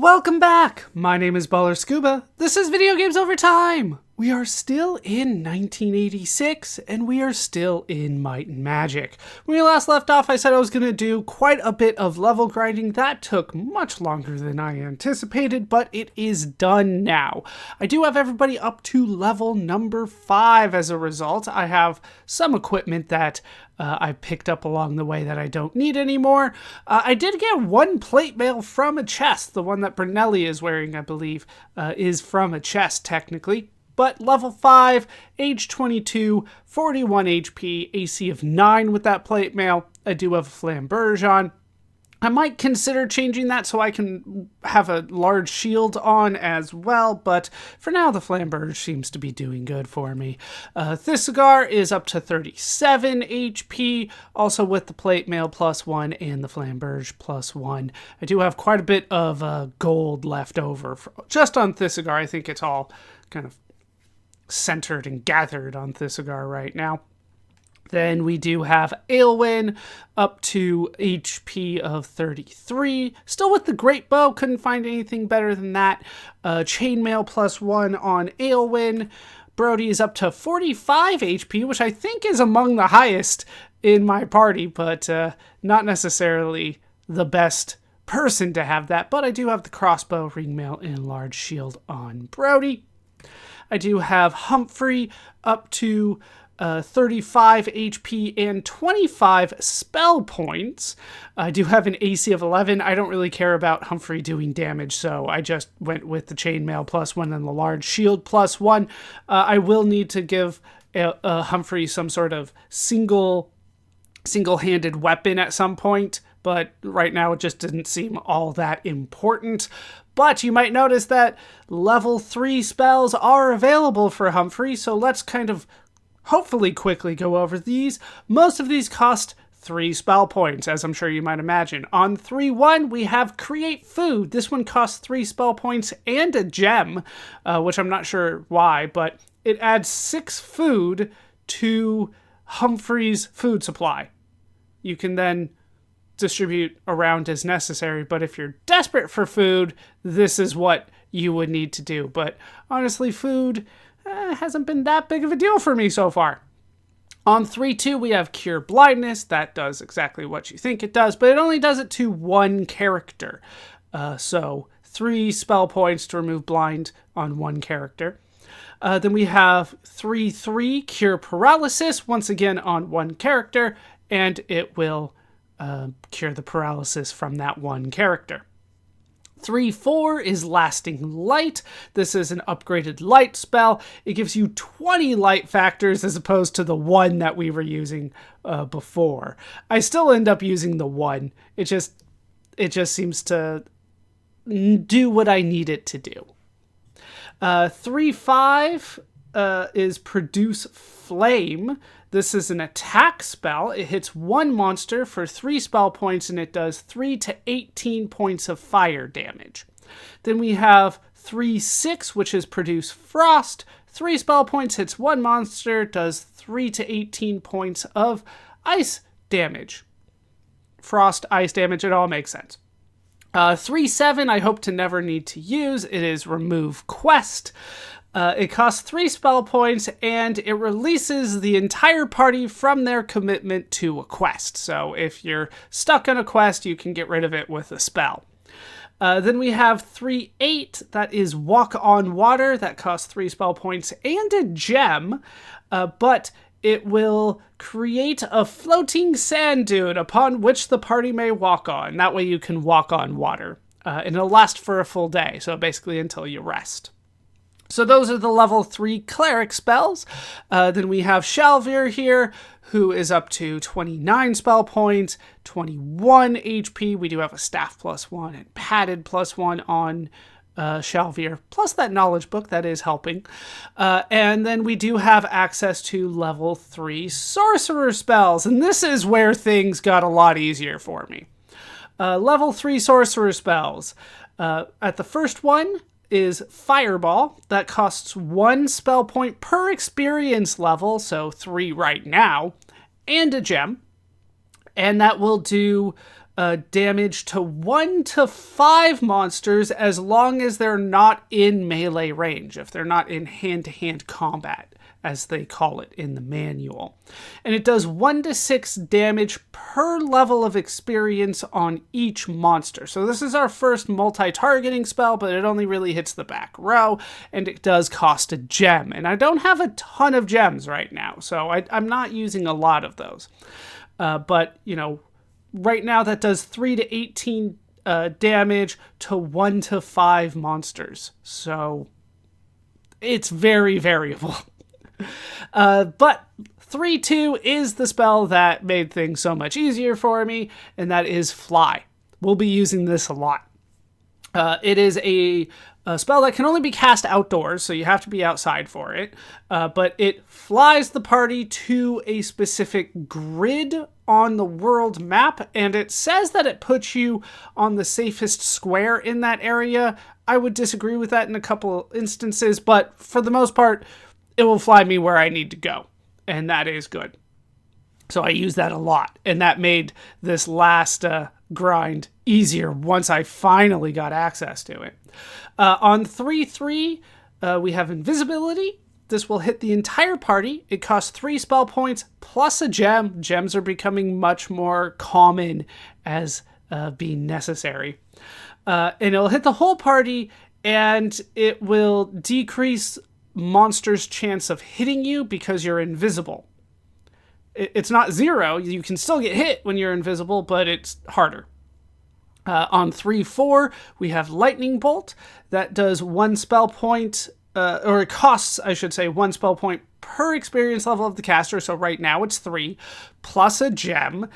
Welcome back! My name is ballerscuba. This is Video Games Over Time! We are still in 1986, and we are still in Might and Magic. When we last left off, I said I was going to do quite a bit of level grinding. That took much longer than I anticipated, but it is done now. I do have everybody up to level number 5 as a result. I have some equipment that I picked up along the way that I don't need anymore. I did get one plate mail from a chest. The one that Brunelli is wearing, I believe, is from a chest, technically. But level 5, age 22, 41 HP, AC of 9 with that plate mail. I do have a flamberge on. I might consider changing that so I can have a large shield on as well, but for now the flamberge seems to be doing good for me. Thisigar is up to 37 HP, also with the plate mail +1 and the flamberge +1. I do have quite a bit of gold left over just on Thisigar. I think it's all kind of centered and gathered on Thisigar right now. Then we do have Aelwyn up to HP of 33. Still with the Great Bow, couldn't find anything better than that. Chainmail +1 on Aelwyn. Brody is up to 45 HP, which I think is among the highest in my party, but not necessarily the best person to have that. But I do have the crossbow, ringmail, and large shield on Brody. I do have Humphrey up to 35 HP and 25 spell points. I do have an AC of 11. I don't really care about Humphrey doing damage, so I just went with the chainmail +1 and the large shield +1. I will need to give Humphrey some sort of single-handed weapon at some point, but right now it just didn't seem all that important. But you might notice that level 3 spells are available for Humphrey, so let's kind of hopefully quickly go over these. Most of these cost 3 spell points, as I'm sure you might imagine. On 3-1, we have Create Food. This one costs 3 spell points and a gem, which I'm not sure why, but it adds 6 food to Humphrey's food supply. You can then distribute around as necessary, but if you're desperate for food, this is what you would need to do. But honestly, food hasn't been that big of a deal for me so far. On 3-2, we have Cure Blindness. That does exactly what you think it does, but it only does it to 1 character. So 3 spell points to remove blind on 1 character. Then we have 3-3, Cure Paralysis, once again on 1 character, and it will cure the paralysis from that 1 character. 3-4 is Lasting Light. This is an upgraded light spell. It gives you 20 light factors as opposed to the 1 that we were using before. I still end up using the 1. It just seems to do what I need it to do. 3-5 is Produce Flame. This is an attack spell. It hits 1 monster for 3 spell points, and it does 3 to 18 points of fire damage. Then we have 3-6, which is Produce Frost. 3 spell points, hits 1 monster, does 3 to 18 points of ice damage. Frost, ice damage, it all makes sense. 3-7, I hope to never need to use. It is Remove Quest. It costs 3 spell points, and it releases the entire party from their commitment to a quest. So if you're stuck on a quest, you can get rid of it with a spell. Then we have 3-8, that is Walk on Water. That costs 3 spell points and a gem, but it will create a floating sand dune upon which the party may walk on. That way you can walk on water. And it'll last for a full day, so basically until you rest. So those are the level 3 cleric spells. Then we have Shalvir here, who is up to 29 spell points, 21 HP. We do have a staff +1 and padded +1 on Shalvir, plus that knowledge book that is helping. And then we do have access to level 3 sorcerer spells, and this is where things got a lot easier for me. Level 3 sorcerer spells. At the first one is Fireball. That costs 1 spell point per experience level, so 3 right now, and a gem. And that will do damage to 1 to 5 monsters as long as they're not in melee range, if they're not in hand-to-hand combat, as they call it in the manual. And it does 1 to 6 damage per level of experience on each monster. So this is our first multi-targeting spell, but it only really hits the back row, and it does cost a gem. And I don't have a ton of gems right now, so I'm not using a lot of those. But, you know, right now that does 3 to 18 damage to 1 to 5 monsters. So it's very variable. But 3-2 is the spell that made things so much easier for me, and that is Fly. We'll be using this a lot. It is a spell that can only be cast outdoors, so you have to be outside for it, but it flies the party to a specific grid on the world map, and it says that it puts you on the safest square in that area. I would disagree with that in a couple instances, but for the most part, it will fly me where I need to go, and that is good. So I use that a lot, and that made this last grind easier once I finally got access to it. On 3-3, we have Invisibility. This will hit the entire party. It costs 3 spell points plus a gem. Gems are becoming much more common as being necessary. And it'll hit the whole party, and it will decrease monster's chance of hitting you because you're invisible. It's not 0. You can still get hit when you're invisible, but it's harder. On 3-4, we have Lightning Bolt. That does 1 spell point, or it costs, I should say, 1 spell point per experience level of the caster. So right now it's 3, plus a gem,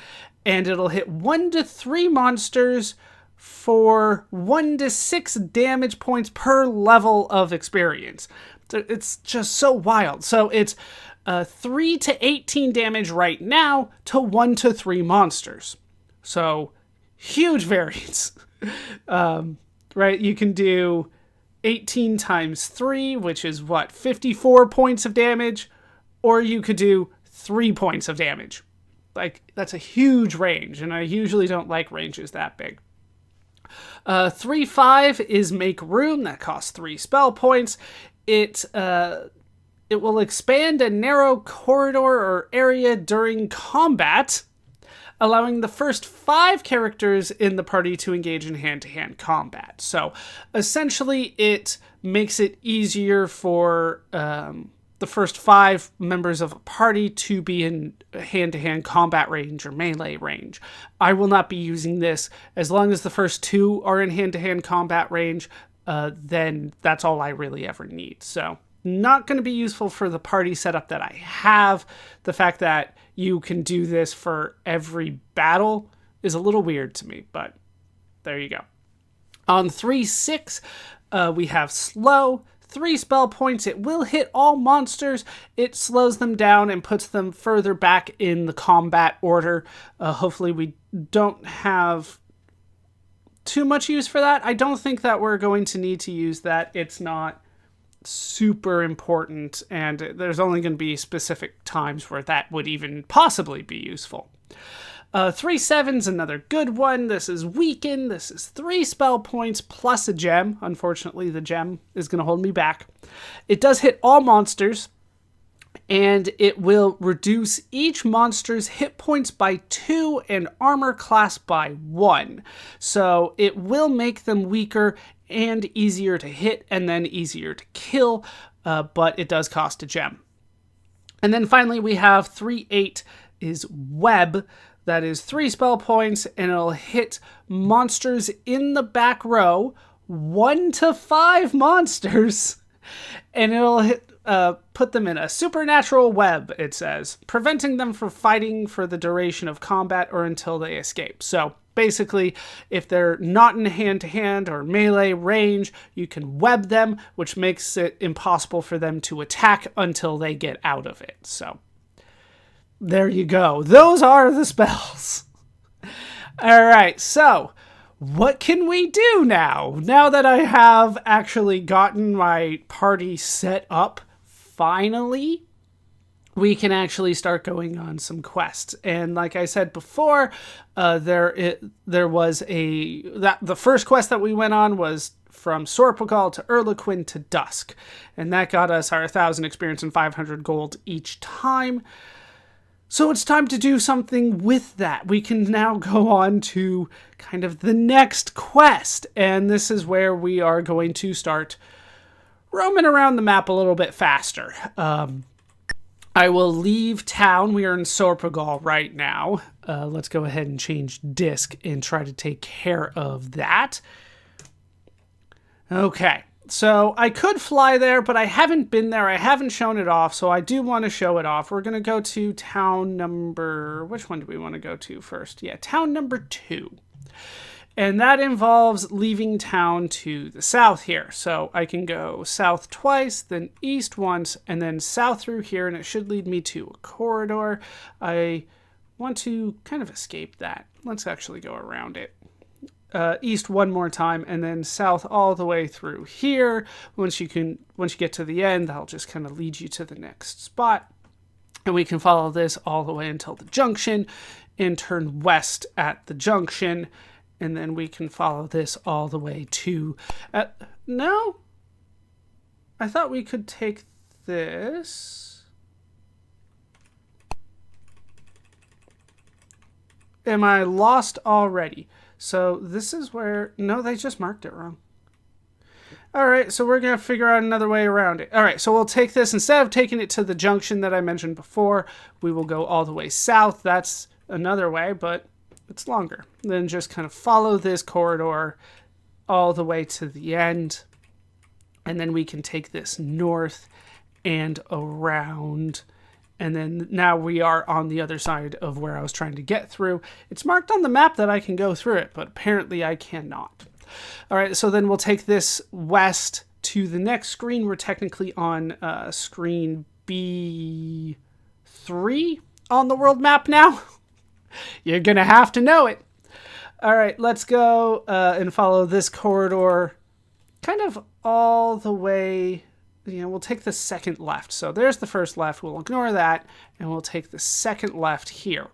and it'll hit 1 to 3 monsters for 1 to 6 damage points per level of experience. It's just so wild. So it's 3 to 18 damage right now to 1 to 3 monsters. So huge variance. Right? You can do 18 times 3, which is what, 54 points of damage, or you could do 3 points of damage. Like, that's a huge range, and I usually don't like ranges that big. 3-5 is Make Room. That costs 3 spell points. It will expand a narrow corridor or area during combat, allowing the first 5 characters in the party to engage in hand-to-hand combat. So essentially it makes it easier for the first 5 members of a party to be in hand-to-hand combat range or melee range. I will not be using this. As long as the first 2 are in hand-to-hand combat range, then that's all I really ever need. So not going to be useful for the party setup that I have. The fact that you can do this for every battle is a little weird to me, but there you go. On 3-6, we have Slow. 3 spell points. It will hit all monsters. It slows them down and puts them further back in the combat order. Hopefully we don't have too much use for that. I don't think that we're going to need to use that. It's not super important, and there's only going to be specific times where that would even possibly be useful. 3-7's another good one. This is Weaken. This is 3 spell points plus a gem. Unfortunately, the gem is going to hold me back. It does hit all monsters, and it will reduce each monster's hit points by 2 and armor class by 1. So it will make them weaker and easier to hit and then easier to kill, but it does cost a gem. And then finally we have 3-8 is Web. That is 3 spell points, and it'll hit monsters in the back row, 1 to 5 monsters, and it'll hit, put them in a supernatural web, it says, preventing them from fighting for the duration of combat or until they escape. So basically, if they're not in hand-to-hand or melee range, you can web them, which makes it impossible for them to attack until they get out of it. So there you go. Those are the spells. All right, so what can we do now? Now that I have actually gotten my party set up, finally, we can actually start going on some quests. And like I said before, there was the first quest that we went on was from Sorpagal to Erlequin to Dusk. And that got us our 1,000 experience and 500 gold each time. So it's time to do something with that. We can now go on to kind of the next quest. And this is where we are going to start roaming around the map a little bit faster. I will leave town. We are in Sorpagal right now. Let's go ahead and change disc and try to take care of that. Okay, so I could fly there, but I haven't been there. I haven't shown it off, so I do want to show it off. We're going to go to town number... Which one do we want to go to first? Yeah, town number 2. And that involves leaving town to the south here. So I can go south twice, then east once, and then south through here, and it should lead me to a corridor. I want to kind of escape that. Let's actually go around it. East one more time, and then south all the way through here. Once you get to the end, that'll just kind of lead you to the next spot. And we can follow this all the way until the junction and turn west at the junction. And then we can follow this all the way to... no? I thought we could take this. Am I lost already? So this is where... No, they just marked it wrong. All right, so we're going to figure out another way around it. All right, so we'll take this. Instead of taking it to the junction that I mentioned before, we will go all the way south. That's another way, but... it's longer. Then just kind of follow this corridor all the way to the end. And then we can take this north and around. And then now we are on the other side of where I was trying to get through. It's marked on the map that I can go through it, but apparently I cannot. All right, so then we'll take this west to the next screen. We're technically on screen B3 on the world map now. You're going to have to know it. All right, let's go and follow this corridor kind of all the way. We'll take the second left. So there's the first left. We'll ignore that, and we'll take the second left here.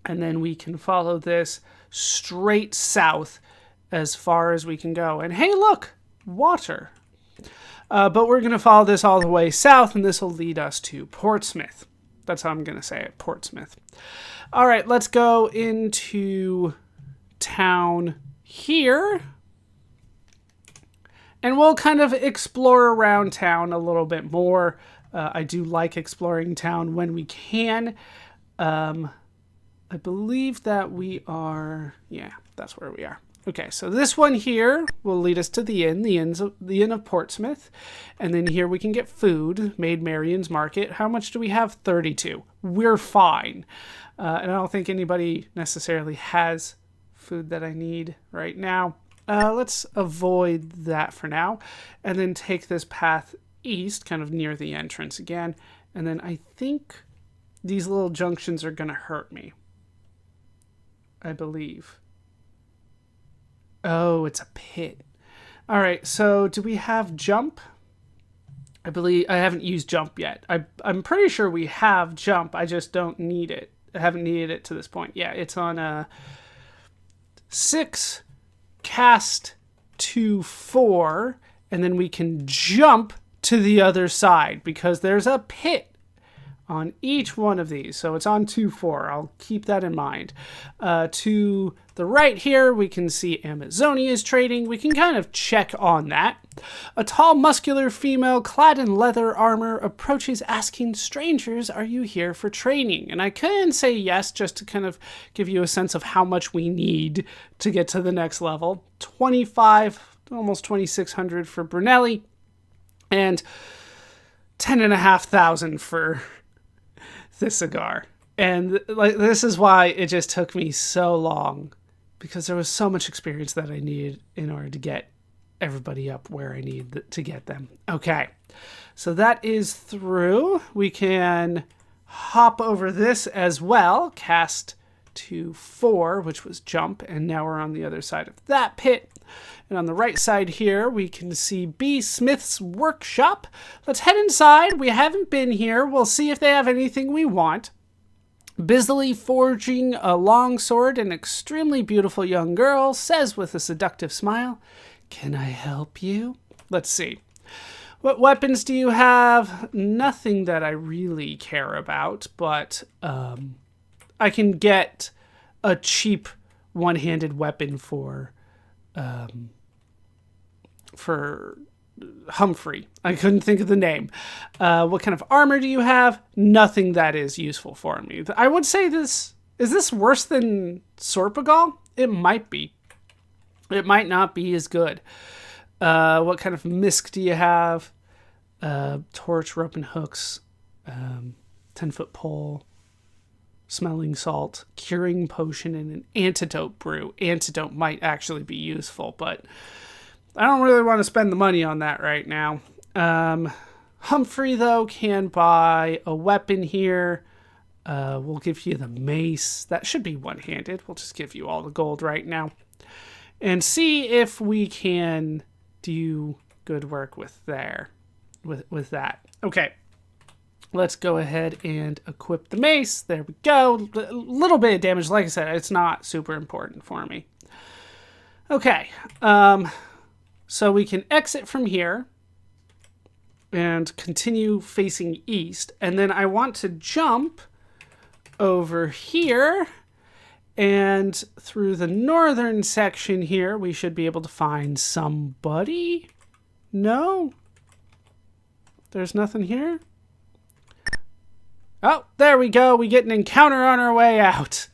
And then we can follow this straight south as far as we can go. And hey, look, water. But we're going to follow this all the way south, and this will lead us to Portsmouth. That's how I'm going to say it, Portsmouth. All right, let's go into town here. And we'll kind of explore around town a little bit more. I do like exploring town when we can. I believe that we are... yeah, that's where we are. Okay, so this one here will lead us to the inn, the Inn of Portsmouth. And then here we can get food, Maid Marian's Market. How much do we have? 32. We're fine. And I don't think anybody necessarily has food that I need right now. Let's avoid that for now. And then take this path east, kind of near the entrance again. And then I think these little junctions are going to hurt me. I believe. Oh, it's a pit. All right, so do we have jump? I believe I haven't used jump yet. I'm pretty sure we have jump. I just don't need it. I haven't needed it to this point. Yeah, it's on 6 cast to 4, and then we can jump to the other side because there's a pit on each one of these. So it's on 2-4. I'll keep that in mind. To the right here, we can see Amazonia is trading. We can kind of check on that. A tall, muscular female clad in leather armor approaches asking, "Strangers, are you here for training?" And I can say yes, just to kind of give you a sense of how much we need to get to the next level. 25, almost 2,600 for Brunelli, and 10,500 for this cigar. And like, this is why it just took me so long, because there was so much experience that I needed in order to get everybody up where I need to get them. Okay, so that is through. We can hop over this as well. Cast to 4, which was jump, and now we're on the other side of that pit. And on the right side here, we can see B. Smith's workshop. Let's head inside. We haven't been here. We'll see if they have anything we want. Busily forging a longsword, an extremely beautiful young girl says with a seductive smile, "Can I help you?" Let's see. What weapons do you have? Nothing that I really care about, but I can get a cheap one-handed weapon for Humphrey. I couldn't think of the name. What kind of armor do you have? Nothing that is useful for me. I would say is this worse than Sorpagal? It might be. It might not be as good. What kind of misc do you have? Torch, rope and hooks, 10-foot pole, smelling salt, curing potion, and an antidote brew. Antidote might actually be useful, but I don't really want to spend the money on that right now. Humphrey, though, can buy a weapon here. We'll give you the mace. That should be one-handed. We'll just give you all the gold right now. And see if we can do good work with with that. Okay. Let's go ahead and equip the mace. There we go. A little bit of damage. Like I said, it's not super important for me. Okay. So we can exit from here and continue facing east. And then I want to jump over here, and through the northern section here, we should be able to find somebody. No? There's nothing here? Oh, there we go. We get an encounter on our way out.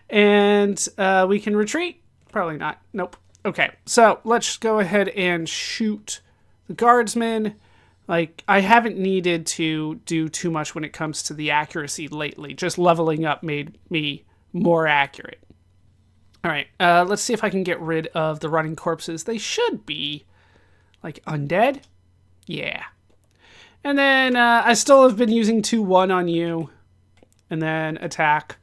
And we can retreat? Probably not. Nope. Okay, so let's go ahead and shoot the guardsmen. Like, I haven't needed to do too much when it comes to the accuracy lately. Just leveling up made me more accurate. All right, let's see if I can get rid of the running corpses. They should be, like, undead. Yeah. And then I still have been using 2-1 on you. And then attack.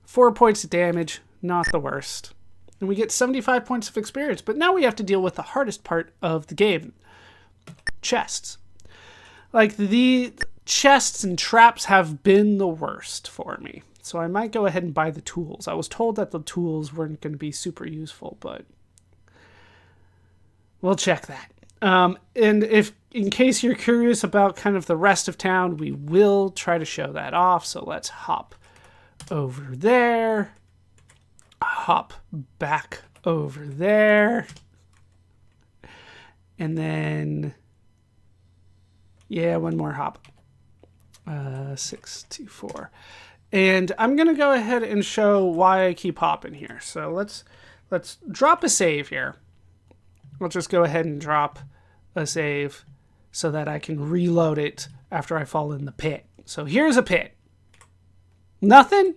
4 points of damage. Not the worst. And we get 75 points of experience. But now we have to deal with the hardest part of the game. Chests. Like, the chests and traps have been the worst for me. So I might go ahead and buy the tools. I was told that the tools weren't going to be super useful, but we'll check that. And if, in case you're curious about kind of the rest of town, we will try to show that off. So let's hop over there. Hop back over there. And then, yeah, one more hop. 6, 2, 4. And I'm going to go ahead and show why I keep hopping here. So let's drop a save here. We'll just go ahead and drop a save so that I can reload it after I fall in the pit. So here's a pit. Nothing?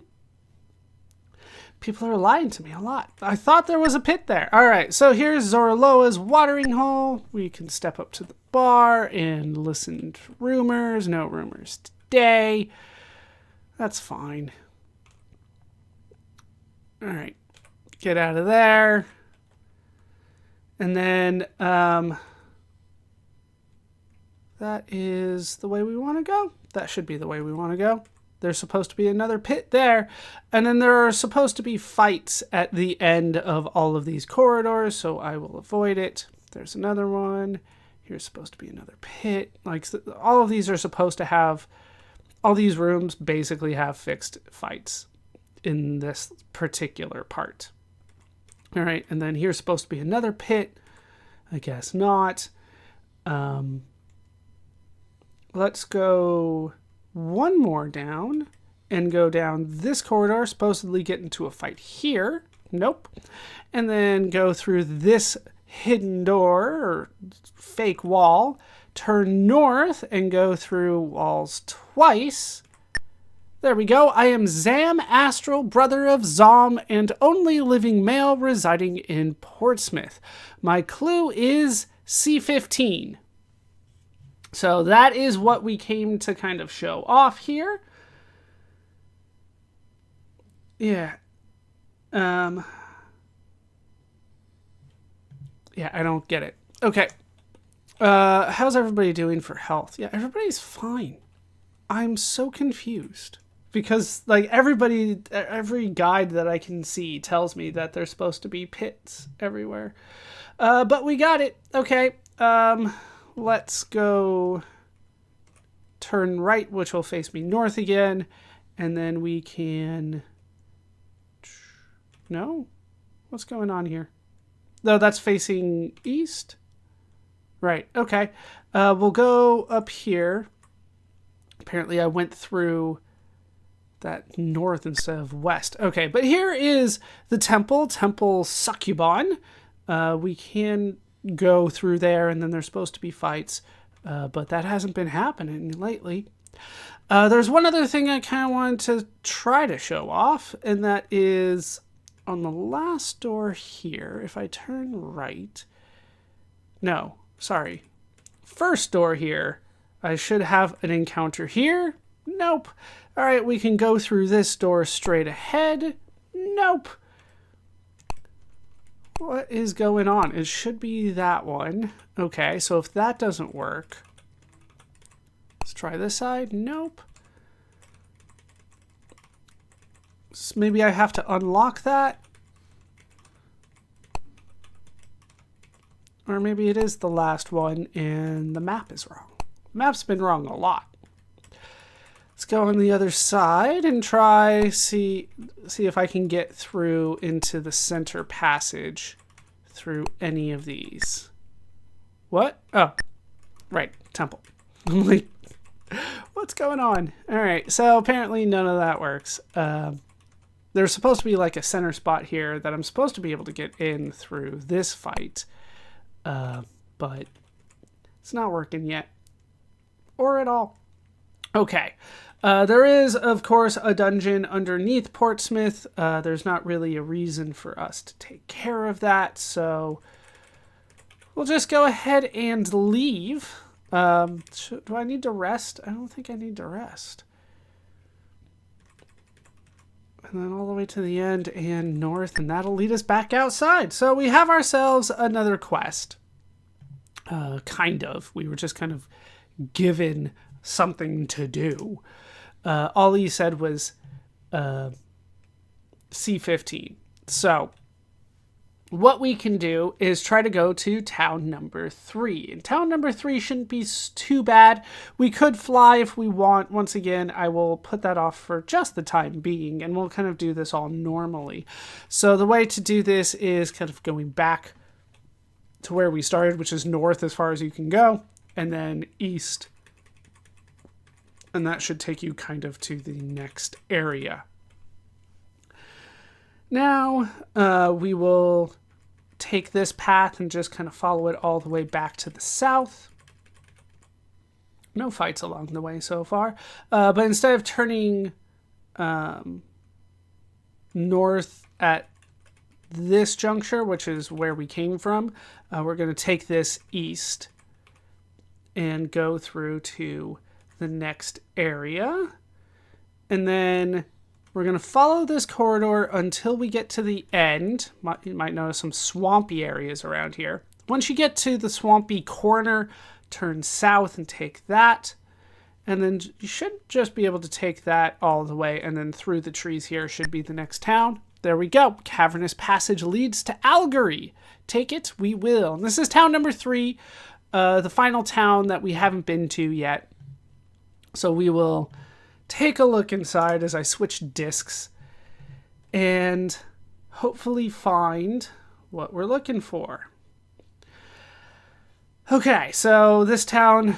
People are lying to me a lot. I thought there was a pit there. All right, so here's Zoraloa's watering hole. We can step up to the bar and listen to rumors. No rumors today. That's fine. All right, get out of there. And then that is the way we want to go. That should be the way we want to go. There's supposed to be another pit there. And then there are supposed to be fights at the end of all of these corridors, so I will avoid it. There's another one. Here's supposed to be another pit. Like, all of these are supposed to have, all these rooms basically have fixed fights in this particular part. All right, and then here's supposed to be another pit. I guess not. Let's go one more down and go down this corridor, supposedly get into a fight here. Nope. And then go through this hidden door or fake wall, turn north and go through walls twice. There we go. I am Zam Astral, brother of Zom, and only living male residing in Portsmouth. My clue is C15. So that is what we came to kind of show off here. Yeah. Yeah, I don't get it. Okay. How's everybody doing for health? Yeah, everybody's fine. I'm so confused. Because, like, every guide that I can see tells me that there's supposed to be pits everywhere. But we got it. Okay. Let's go turn right, which will face me north again. And then we can... No? What's going on here? No, that's facing east? Right, okay. We'll go up here. Apparently I went through that north instead of west. Okay, but here is the Temple Succubon. We can go through there, and then there's supposed to be fights, but that hasn't been happening lately. There's one other thing I kind of wanted to try to show off, and that is on the last door here. If I turn right... No, sorry. First door here. I should have an encounter here. Nope. All right, we can go through this door straight ahead. Nope. What is going on? It should be that one. Okay, so if that doesn't work, let's try this side. Nope. So maybe I have to unlock that. Or maybe it is the last one and the map is wrong. The map's been wrong a lot. Let's go on the other side and try see if I can get through into the center passage through any of these. What? Oh, right, temple. I'm like, what's going on? All right, so apparently none of that works. There's supposed to be like a center spot here that I'm supposed to be able to get in through this fight, but it's not working yet, or at all. Okay. There is, of course, a dungeon underneath Portsmouth. There's not really a reason for us to take care of that, so we'll just go ahead and leave. Do I need to rest? I don't think I need to rest. And then all the way to the end and north, and that'll lead us back outside. So we have ourselves another quest. Kind of. We were just kind of given something to do. All he said was C15. So what we can do is try to go to town number 3. And town number 3 shouldn't be too bad. We could fly if we want. Once again, I will put that off for just the time being, and we'll kind of do this all normally. So the way to do this is kind of going back to where we started, which is north as far as you can go, and then east. And that should take you kind of to the next area. Now, we will take this path and just kind of follow it all the way back to the south. No fights along the way so far. But instead of turning north at this juncture, which is where we came from, we're going to take this east and go through to the next area, and then we're going to follow this corridor until we get to the end. You might notice some swampy areas around here. Once you get to the swampy corner, turn south and take that, and then you should just be able to take that all the way, and then through the trees here should be the next town. There we go. Cavernous passage leads to Algary. Take it, we will. And this is town number 3, the final town that we haven't been to yet. So we will take a look inside as I switch discs and hopefully find what we're looking for. Okay, so this town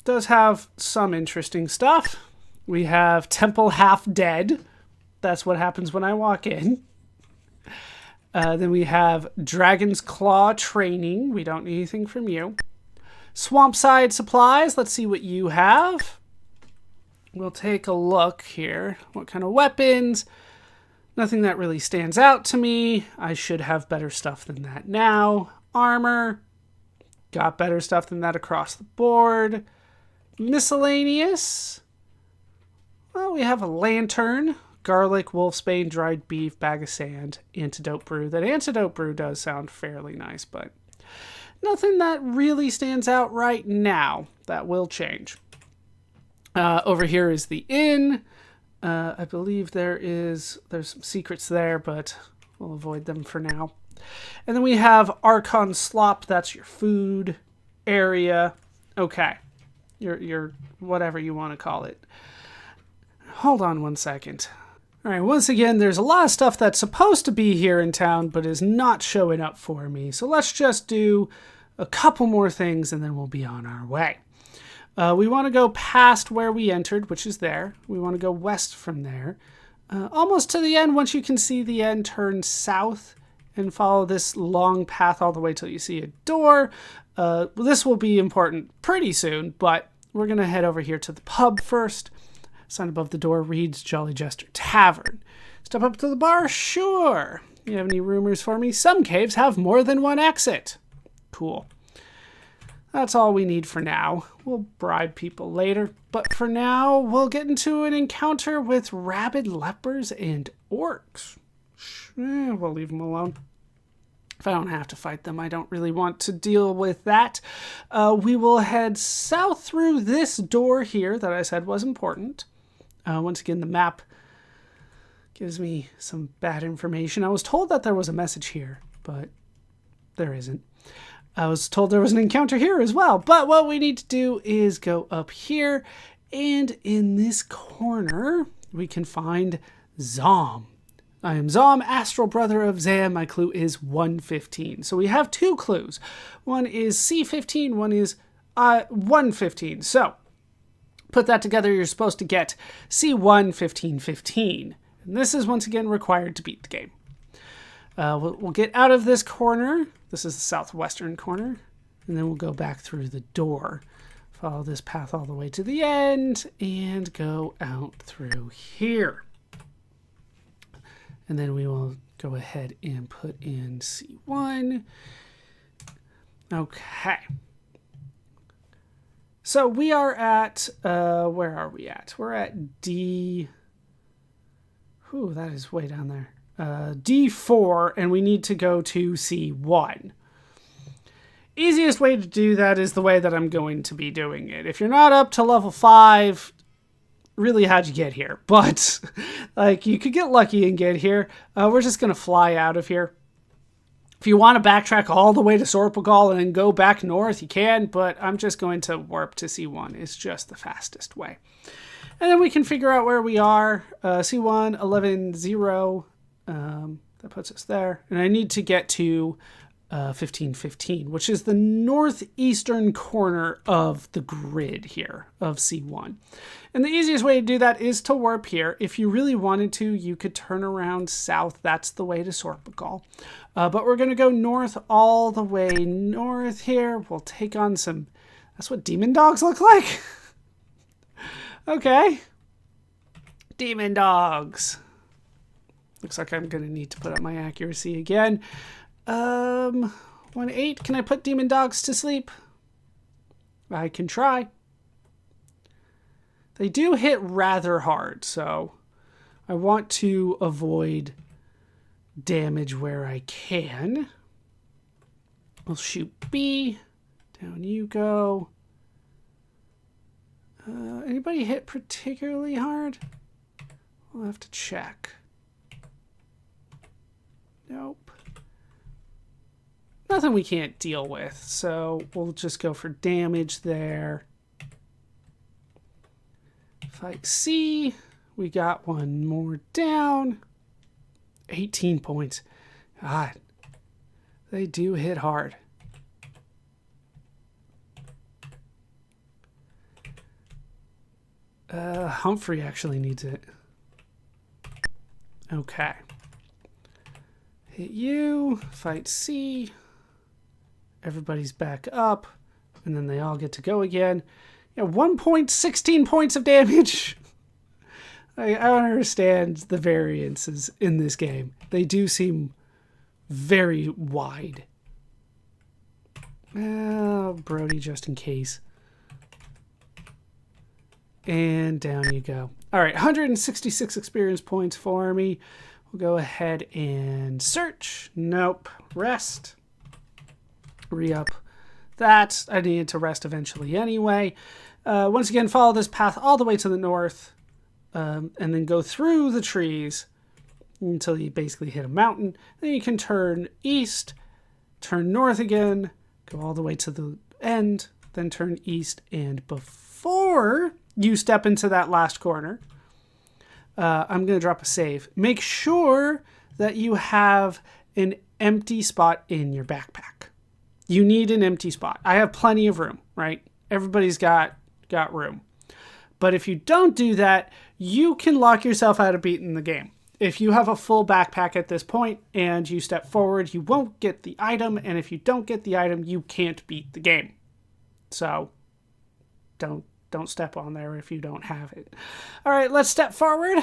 does have some interesting stuff. We have Temple Half Dead. That's what happens when I walk in. Then we have Dragon's Claw Training. We don't need anything from you. Swampside Supplies. Let's see what you have. We'll take a look here. What kind of weapons? Nothing that really stands out to me. I should have better stuff than that now. Armor. Got better stuff than that across the board. Miscellaneous. Well, we have a lantern. Garlic, wolfsbane, dried beef, bag of sand, antidote brew. That antidote brew does sound fairly nice, but Nothing that really stands out right now. That will change. Over here is the inn. I believe there's some secrets there, but we'll avoid them for now. And then we have Archon Slop. That's your food area. Okay. Your whatever you want to call it. Hold on one second. All right, once again, there's a lot of stuff that's supposed to be here in town, but is not showing up for me. So let's just do a couple more things, and then we'll be on our way. We want to go past where we entered, which is there. We want to go west from there. Almost to the end. Once you can see the end, turn south and follow this long path all the way till you see a door. This will be important pretty soon, but we're going to head over here to the pub first. Sign above the door reads Jolly Jester Tavern. Step up to the bar? Sure. You have any rumors for me? Some caves have more than one exit. Cool. That's all we need for now. We'll bribe people later, but for now, we'll get into an encounter with rabid lepers and orcs. We'll leave them alone. If I don't have to fight them, I don't really want to deal with that. We will head south through this door here that I said was important. Once again, the map gives me some bad information. I was told that there was a message here, but there isn't. I was told there was an encounter here as well, but what we need to do is go up here, and in this corner, we can find Zom. I am Zom, astral brother of Zam. My clue is 115. So we have two clues. One is C15, one is 115. So put that together, you're supposed to get C11515. And this is once again required to beat the game. We'll get out of this corner. This is the southwestern corner. And then we'll go back through the door. Follow this path all the way to the end and go out through here. And then we will go ahead and put in C1. Okay. So we are at, where are we at? We're at D. Whew, that is way down there. D4, and we need to go to C1. Easiest way to do that is the way that I'm going to be doing it. If you're not up to level 5, really, how'd you get here? But, like, you could get lucky and get here. We're just going to fly out of here. If you want to backtrack all the way to Sorpagal and then go back north, you can, but I'm just going to warp to C1. It's just the fastest way. And then we can figure out where we are. C1, 11, 0. That puts us there. And I need to get to 1515, which is the northeastern corner of the grid here of C1. And the easiest way to do that is to warp here. If you really wanted to, you could turn around south. That's the way to Sorpagal. But we're going to go north all the way north here. We'll take on some... That's what demon dogs look like? Okay. Demon dogs. Looks like I'm going to need to put up my accuracy again. 1-8. Can I put demon dogs to sleep? I can try. They do hit rather hard, so I want to avoid damage where I can. We'll shoot B. Down you go. Anybody hit particularly hard? We'll have to check. Nope. Nothing we can't deal with, so we'll just go for damage there. Fight C. We got one more down. 18 points. God, they do hit hard. Humphrey actually needs it. Okay. Hit you. Fight C. Everybody's back up. And then they all get to go again. Yeah, 1 point, 16 points of damage. I don't understand the variances in this game. They do seem very wide. Brody, just in case. And down you go. All right, 166 experience points for me. We'll go ahead and search. Nope. Rest. re-up that. I needed to rest eventually anyway. Once again, follow this path all the way to the north, and then go through the trees until you basically hit a mountain. Then you can turn east, turn north again, go all the way to the end, then turn east, and before you step into that last corner, I'm going to drop a save. Make sure that you have an empty spot in your backpack. You need an empty spot. I have plenty of room, right? Everybody's got room. But if you don't do that, you can lock yourself out of beating the game. If you have a full backpack at this point and you step forward, you won't get the item. And if you don't get the item, you can't beat the game. So don't step on there if you don't have it. All right, let's step forward.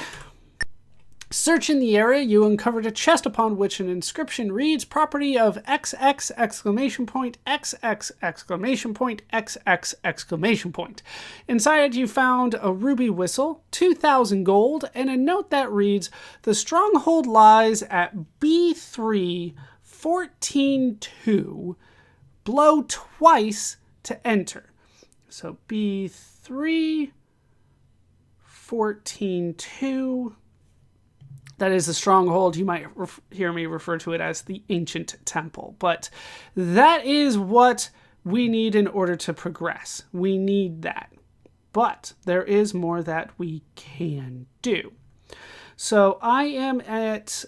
Search in the area, you uncovered a chest upon which an inscription reads, property of XX exclamation point, XX exclamation point, XX exclamation point. Inside you found a ruby whistle, 2,000 gold, and a note that reads, the stronghold lies at B3 14-2, blow twice to enter. So B3 14-2. That is the stronghold. You might hear me refer to it as the ancient temple. But that is what we need in order to progress. We need that. But there is more that we can do. So I am at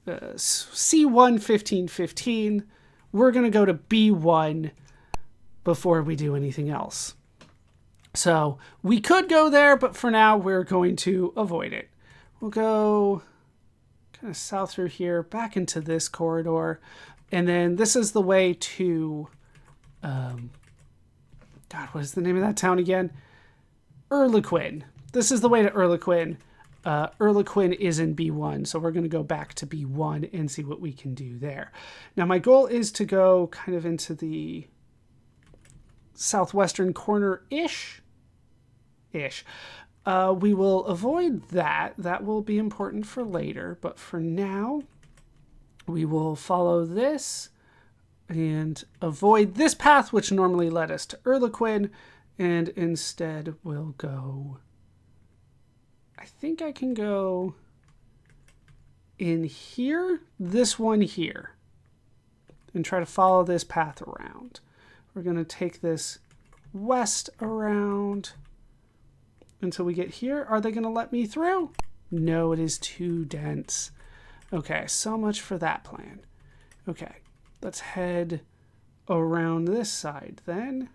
C1 1515. We're going to go to B1 before we do anything else. So we could go there, but for now we're going to avoid it. We'll go kind of south through here, back into this corridor. And then this is the way to, God, what is the name of that town again? Erlequin. This is the way to Erlequin. Erlequin is in B1, so we're going to go back to B1 and see what we can do there. Now my goal is to go kind of into the southwestern corner-ish. We will avoid that. That will be important for later, but for now, we will follow this and avoid this path, which normally led us to Erlequin, and instead we'll go... I think I can go in here, this one here, and try to follow this path around. We're going to take this west around until we get here. Are they going to let me through? No, it is too dense. Okay, so much for that plan. Okay, let's head around this side then.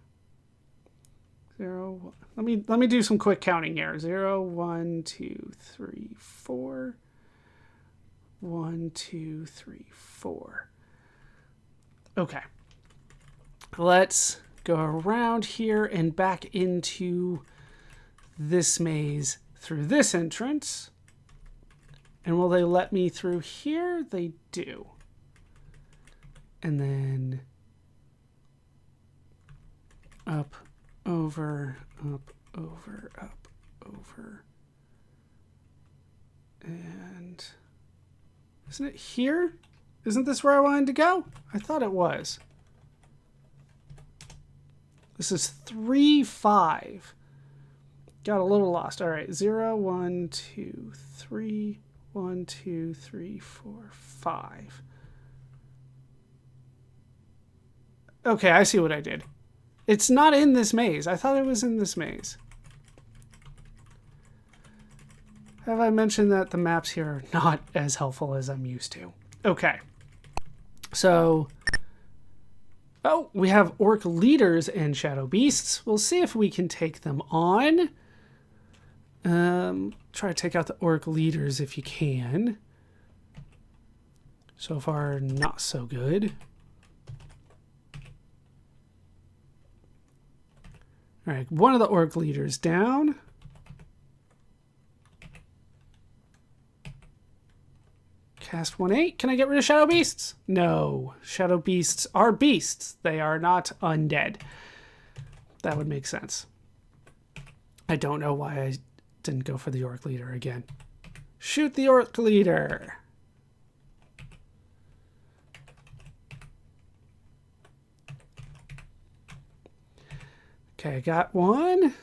0, let me do some quick counting here. 0, 1, 2, 3, 4. 1, 2, 3, 4. Okay. Let's go around here and back into this maze through this entrance. And will they let me through here? They do. And then up, over, up, over, up, over. And isn't it here? Isn't this where I wanted to go? I thought it was. This is 3, 5. Got a little lost. All right, 0, 1, 2, 3, 1, 2, 3, 4, 5. Okay, I see what I did. It's not in this maze. I thought it was in this maze. Have I mentioned that the maps here are not as helpful as I'm used to? Okay. So, oh, we have orc leaders and shadow beasts. We'll see if we can take them on. Try to take out the orc leaders if you can. So far, not so good. All right, one of the orc leaders down. Cast 1/8. Can I get rid of shadow beasts? No. Shadow beasts are beasts. They are not undead. That would make sense. I don't know why I didn't go for the orc leader again. Shoot the orc leader. Okay, I got one.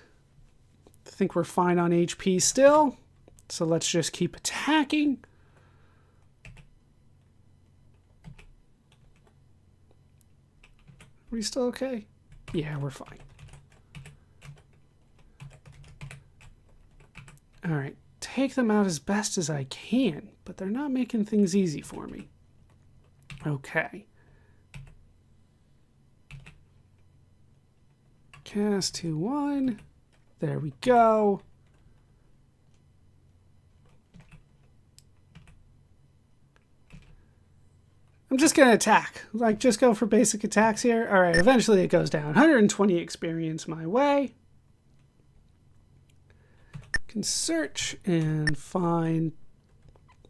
I think we're fine on HP still. So let's just keep attacking. Are we still okay? Yeah, we're fine. All right, take them out as best as I can, but they're not making things easy for me. Okay. Cast 2-1. There we go. I'm just going to attack. Like, just go for basic attacks here. All right, eventually it goes down. 120 experience my way. Can search and find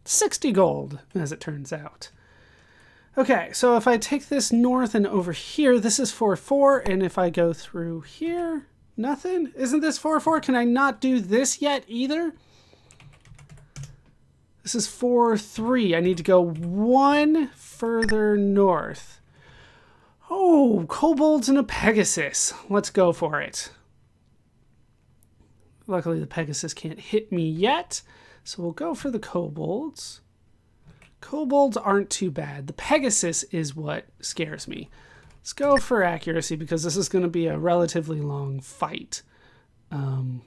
60 gold, as it turns out. Okay, so if I take this north and over here, this is 4-4, and if I go through here, nothing? Isn't this 4-4? Can I not do this yet either? This is 4-3. I need to go one further north. Oh, kobolds and a Pegasus. Let's go for it. Luckily, the Pegasus can't hit me yet, so we'll go for the kobolds. Kobolds aren't too bad. The Pegasus is what scares me. Let's go for accuracy because this is going to be a relatively long fight. 1-8,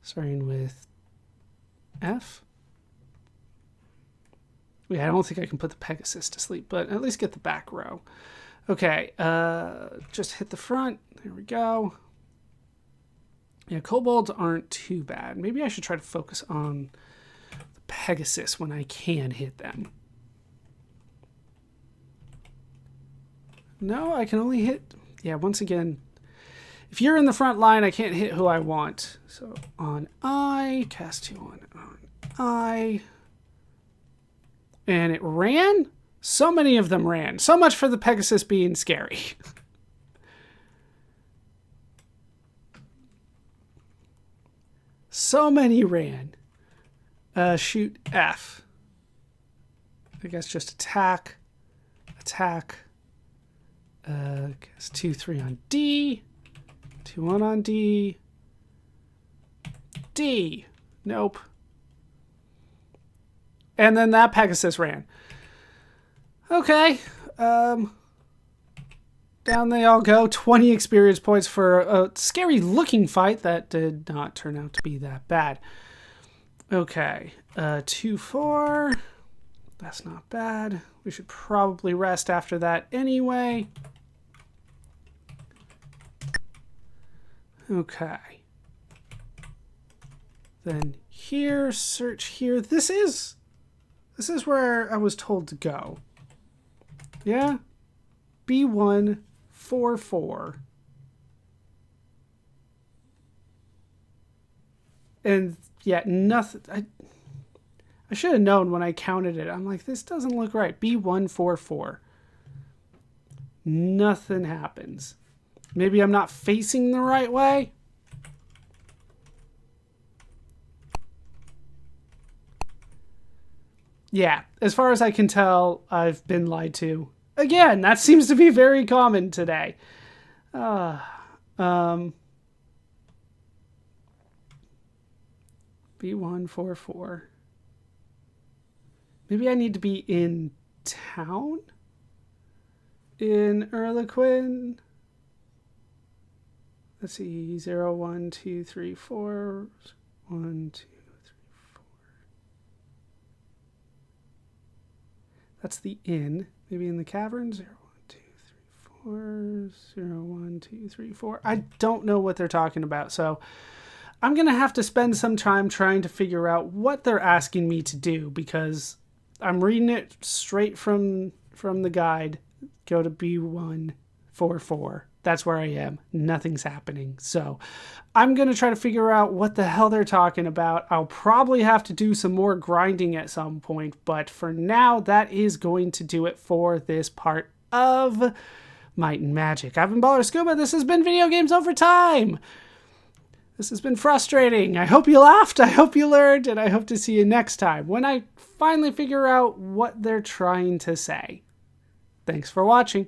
starting with F. Yeah, I don't think I can put the Pegasus to sleep, but at least get the back row. Okay, just hit the front. There we go. Yeah, kobolds aren't too bad. Maybe I should try to focus on the Pegasus when I can hit them. No, I can only hit... Yeah, once again, if you're in the front line, I can't hit who I want. So on I, cast 2 on I. And it ran? So many of them ran. So much for the Pegasus being scary. So many ran. Shoot F. I guess just attack. Attack. Guess 2-3 on D. 2-1 on D. D. Nope. And then that Pegasus ran. Okay. Down they all go. 20 experience points for a scary looking fight that did not turn out to be that bad. Okay. 2-4. That's not bad. We should probably rest after that anyway. Okay. Then here, search here. This is where I was told to go. Yeah? B144. And yet nothing. I should have known when I counted it. I'm like, this doesn't look right. B144. Nothing happens. Maybe I'm not facing the right way. Yeah, as far as I can tell, I've been lied to. Again, that seems to be very common today. B144. Maybe I need to be in town? In Erlequin? Let's see, 0, 1, 2, 3, 4. 1, 2, 3, 4. That's the inn. Maybe in the cavern. 0, 1, 2, 3, 4. 0, 1, 2, 3, 4. I don't know what they're talking about, so I'm going to have to spend some time trying to figure out what they're asking me to do because I'm reading it straight from the guide. Go to B144. That's where I am. Nothing's happening. So I'm going to try to figure out what the hell they're talking about. I'll probably have to do some more grinding at some point. But for now, that is going to do it for this part of Might and Magic. I've been ballerscuba. This has been Video Games Over Time. This has been frustrating. I hope you laughed. I hope you learned. And I hope to see you next time when I finally figure out what they're trying to say. Thanks for watching.